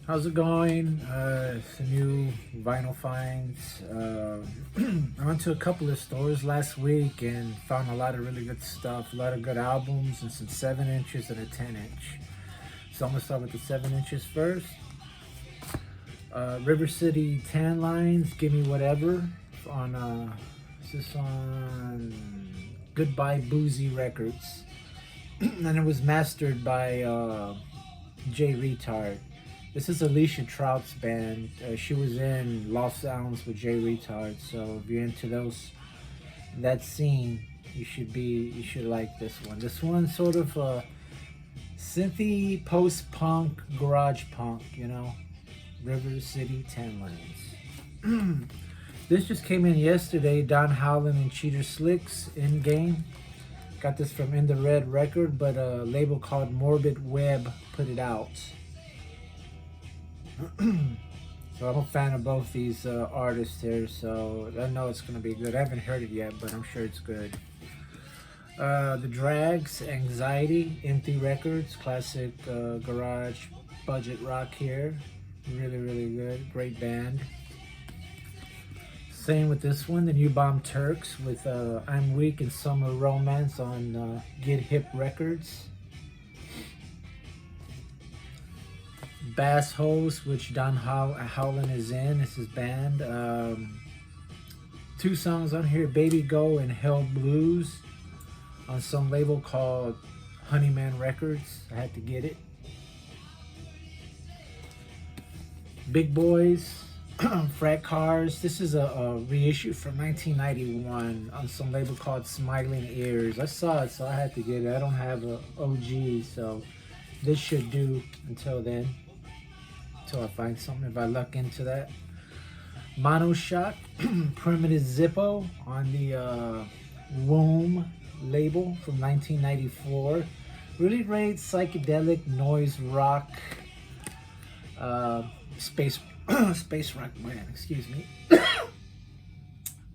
How's it going? It's a new vinyl finds. I went to a couple of stores last week and found a lot of really good stuff, a lot of good albums, and some 7 inches and a 10 inch. So I'm gonna start with the 7 inches first. River City Tan Lines, Give Me Whatever on, is this on Goodbye Boozy Records? And it was mastered by Jay Retard. This is Alicia Trout's band. She was in Lost Sounds with Jay Retard. So if you're into that scene, you should like this one. This one's sort of a synthy post-punk, garage punk. River City Tan Lines. This just came in yesterday. Don Howland and Cheater Slicks in game. Got this from In the Red Record, but a label called Morbid Web put it out. So I'm a fan of both these artists here, so I know it's going to be good. I haven't heard it yet, but I'm sure it's good. The Drags, Anxiety, Empty Records, classic garage budget rock here. Really, really good. Great band. Same with this one, the New Bomb Turks with I'm Weak and Summer Romance on Get Hip Records. Bass Holes, which Don Howland is in. It's his band. 2 songs on here, Baby Go and Hell Blues, on some label called Honeyman Records. I had to get it. Big Boys, Frat Cars. This is a reissue from 1991 on some label called Smiling Ears. I saw it, so I had to get it. I don't have a OG, so this should do until then. Until I find something, if I luck into that. Monoshot, Primitive Zippo on the Womb label from 1994. Really great psychedelic noise rock, space rock band. Excuse me.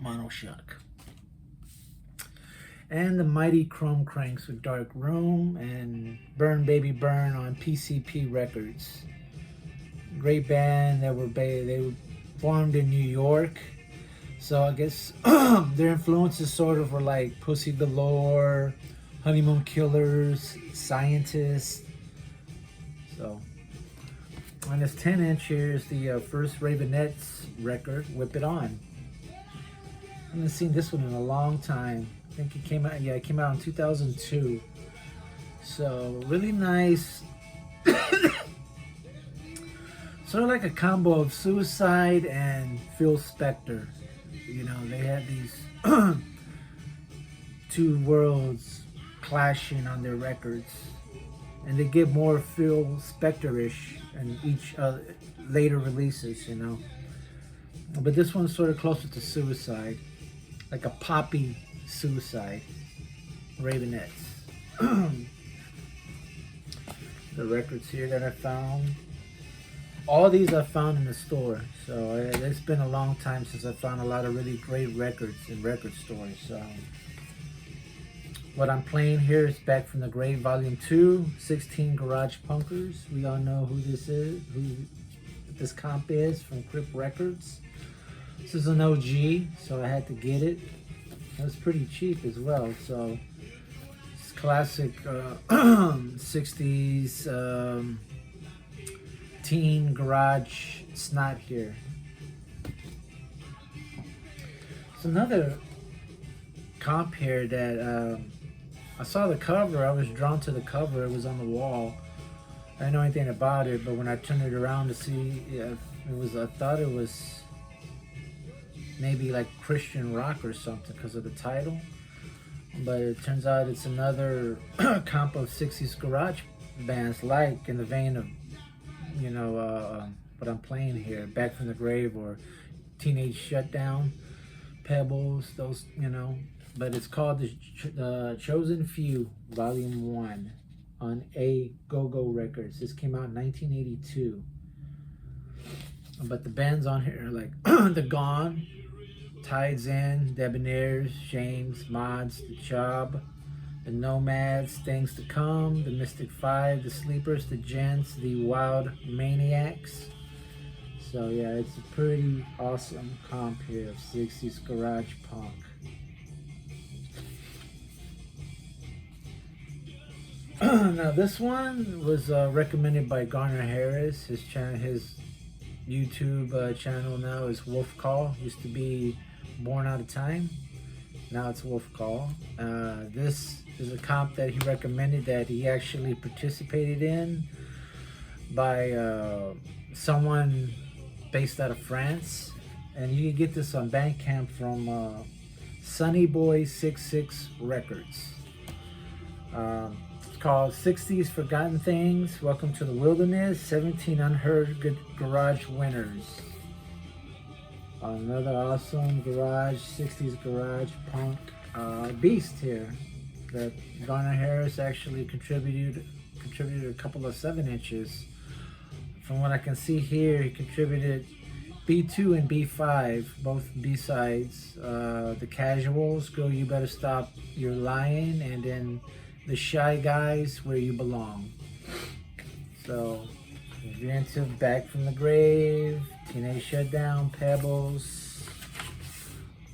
Monoshot. And the Mighty Chrome Cranks with Dark Room and Burn Baby Burn on PCP Records. Great band. They were formed in New York, so I guess their influences sort of were like Pussy Galore, Honeymoon Killers, Scientists. So on this 10 inch, here's the first Ravenettes record, Whip It On. I haven't seen this one in a long time. I think it came out. Yeah, it came out in 2002. So really nice. Sort of like a combo of Suicide and Phil Spector. They had these 2 worlds clashing on their records. And they get more Phil Spector-ish in each later releases, But this one's sort of closer to Suicide. Like a poppy Suicide. Ravenettes. The records here that I found. All these I found in the store, so it's been a long time since I found a lot of really great records in record stores. So what I'm playing here is Back from the Grave Volume 2, 16 Garage Punkers. We all know who this is, who this comp is, from Crip Records. This is an OG, so I had to get it. It was pretty cheap as well, so it's classic 60s teen garage snot here. It's another comp here that I saw the cover. I was drawn to the cover. It was on the wall. I didn't know anything about it, but when I turned it around to see, I thought it was maybe like Christian rock or something because of the title. But it turns out it's another comp of 60s garage bands, like in the vein of what I'm playing here, Back from the Grave or Teenage Shutdown, Pebbles, those, But it's called the Chosen Few, Volume 1 on A Go-Go Records. This came out in 1982. But the bands on here are like The Gone, Tides In, Debonaires, Shames, Mods, The Job, The Nomads, Things to Come, The Mystic Five, The Sleepers, The Gents, The Wild Maniacs. So yeah, it's a pretty awesome comp here of 60s garage punk. Now this one was recommended by Garner Harris. His channel, his YouTube channel now is Wolf Call. Used to be Born Out of Time. Now it's Wolf Call. This is a comp that he recommended that he actually participated in by someone based out of France, and you can get this on Bandcamp from Sunnyboy66 Records. It's called 60s Forgotten Things. Welcome to the Wilderness. 17 Unheard Garage Winners. Another awesome garage, 60s garage punk beast here that Garner Harris actually contributed a couple of 7-inches. From what I can see here, he contributed B2 and B5, both B-sides. The Casuals, Girl You Better Stop Your Lying, and then The Shy Guys, Where You Belong. So, if you're into Back from the Grave, Teenage Shutdown, Pebbles,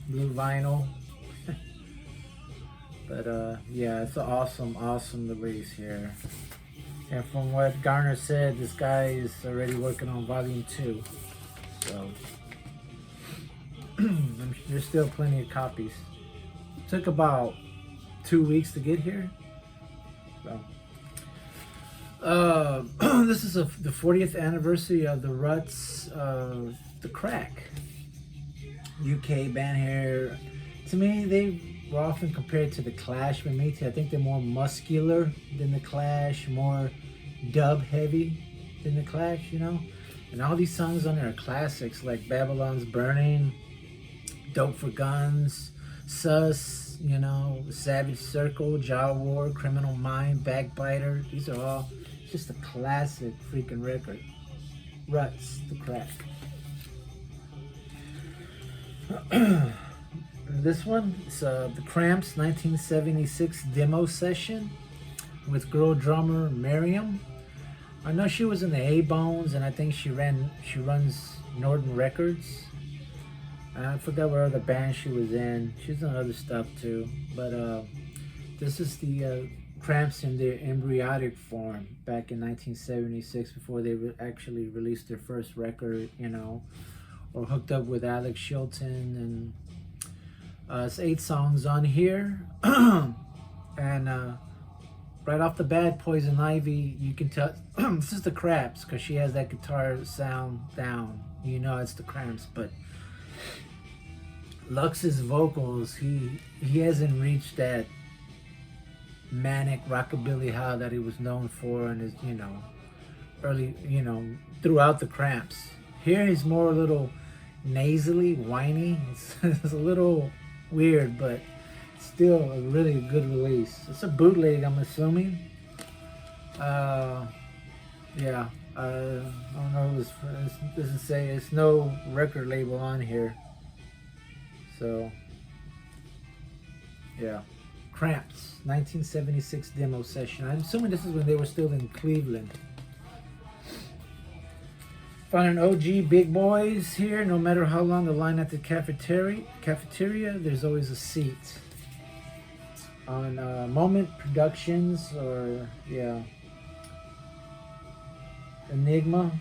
Blue Vinyl. But yeah, it's an awesome release here. And from what Garner said, this guy is already working on volume 2. So there's still plenty of copies. Took about 2 weeks to get here. So this is the 40th anniversary of the Ruts, The Crack. UK band here. To me, they were often compared to the Clash. But me too, I think they're more muscular than the Clash, more dub heavy than the Clash, you know. And all these songs on there are classics like Babylon's Burning, Dope for Guns, Sus, you know, Savage Circle, Jaw War, Criminal Mind, Backbiter. These are all just a classic freaking record. Ruts, The Crack. This one is the Cramps 1976 demo session with girl drummer Miriam. I know she was in the A-Bones, and I think she runs Norton Records. I forgot what other band she was in. She's on other stuff too. But this is the Cramps in their embryonic form back in 1976, before they actually released their first record, you know, or hooked up with Alex Chilton. And it's 8 songs on here. And right off the bat, Poison Ivy, you can tell this is the Cramps because she has that guitar sound down. You know it's the Cramps. But Lux's vocals, he hasn't reached that manic rockabilly how that he was known for in his, you know, early, you know, throughout the Cramps. Here he's more a little nasally, whiny. It's a little weird, but still a really good release. It's a bootleg, I'm assuming. Yeah, I don't know. It doesn't say. It's no record label on here. So yeah, Cramps 1976 demo session. I'm assuming this is when they were still in Cleveland. Found an OG Big Boys here. No matter how long the line at the cafeteria, there's always a seat. On Moment Productions, or yeah, Enigma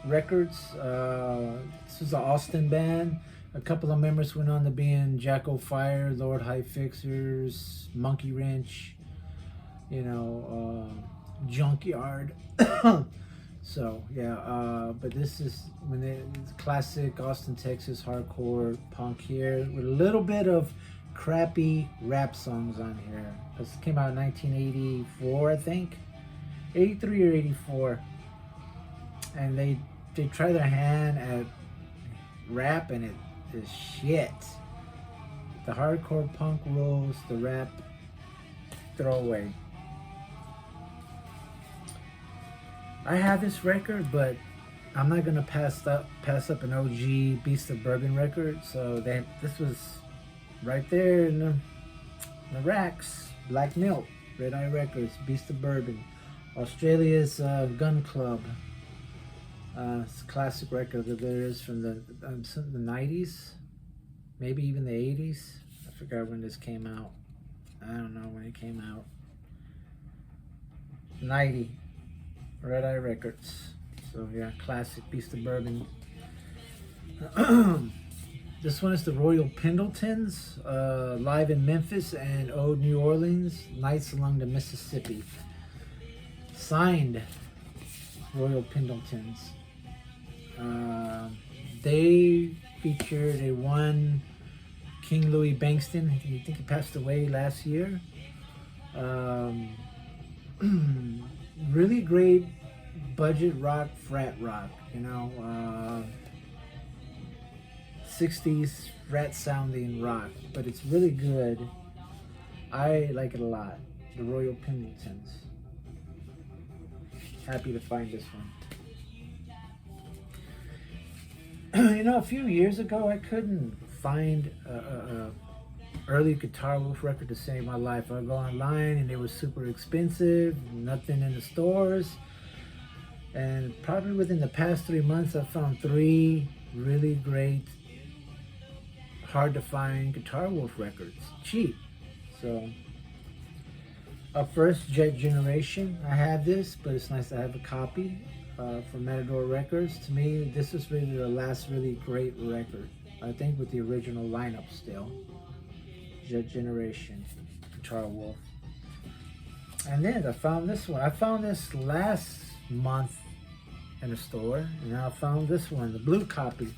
Records. This is an Austin band. A couple of members went on to be in Jacko Fire, Lord High Fixers, Monkey Wrench, you know, Junkyard. So yeah, but this is when it's classic Austin, Texas hardcore punk here with a little bit of crappy rap songs on here. This came out in 1984, I think, 83 or 84, and they try their hand at rap, and it is shit. The hardcore punk rules, the rap throwaway. I have this record, but I'm not gonna pass up an OG Beast of Bourbon record. So this was right there in the racks, Black Milk, Red Eye Records, Beast of Bourbon. Australia's Gun Club. It's a classic record that there is from the 90s, maybe even the 80s. I forgot when this came out. I don't know when it came out. 90, Red Eye Records. So yeah, classic Beast of Bourbon. This one is the Royal Pendletons, live in Memphis and Old New Orleans, Nights Along the Mississippi. Signed Royal Pendletons. They featured a one King Louis Bankston. I think he passed away last year. Really great budget rock, frat rock, you know, 60s frat sounding rock, but it's really good. I like it a lot. The Royal Pendletons. Happy to find this one. You know, a few years ago, I couldn't find a early Guitar Wolf record to save my life. I go online and they were super expensive, nothing in the stores. And probably within the past 3 months, I found 3 really great, hard to find Guitar Wolf records, cheap. So, up first, Jet Generation. I have this, but it's nice to have a copy. From Matador Records. To me, this is really the last really great record. I think with the original lineup still. Jet Generation, Guitar Wolf. And then I found this one. I found this last month in a store, and I found this one, the blue copy.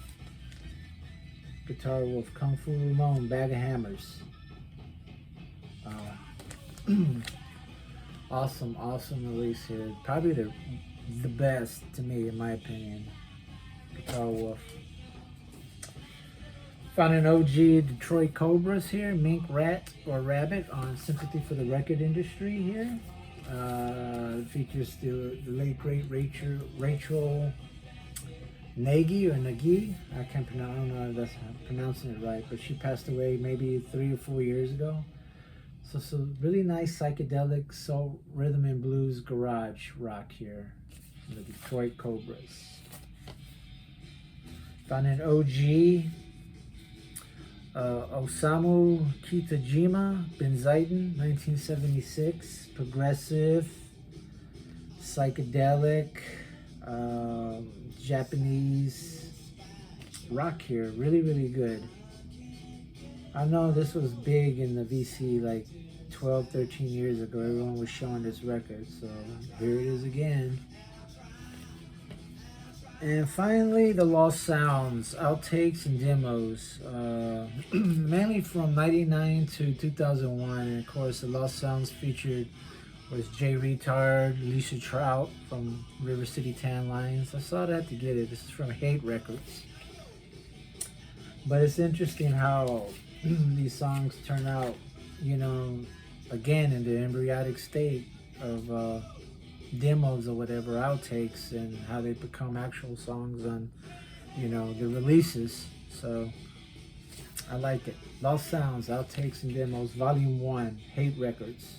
Guitar Wolf, Kung Fu Ramon, Bag of Hammers. Awesome release here. Probably the best to me, in my opinion. Guitar Wolf. Found an OG Detroit Cobras here, Mink Rat or Rabbit on Sympathy for the Record Industry here. Features the late great Rachel Nagy or Nagy. I don't know if that's pronouncing it right, but she passed away maybe 3 or 4 years ago. So really nice psychedelic soul, rhythm and blues garage rock here. The Detroit Cobras. Found an OG Osamu Kitajima, Benzaiten, 1976, progressive, psychedelic, Japanese rock here. Really good. I know this was big in the VC like 12, 13 years ago. Everyone was showing this record, so here it is again. And finally, the Lost Sounds, outtakes and demos, mainly from 99 to 2001. And of course, the Lost Sounds featured was Jay Retard, Lisa Trout from River City Tan Lines. I saw that to get it. This is from Hate Records. But it's interesting how these songs turn out, you know, again in the embryonic state of demos or whatever, outtakes, and how they become actual songs on, you know, the releases. So I like it. Lost Sounds, outtakes and demos, Volume 1, Hate Records.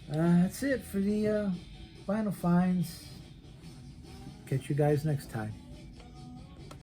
That's it for the vinyl finds. Catch you guys next time.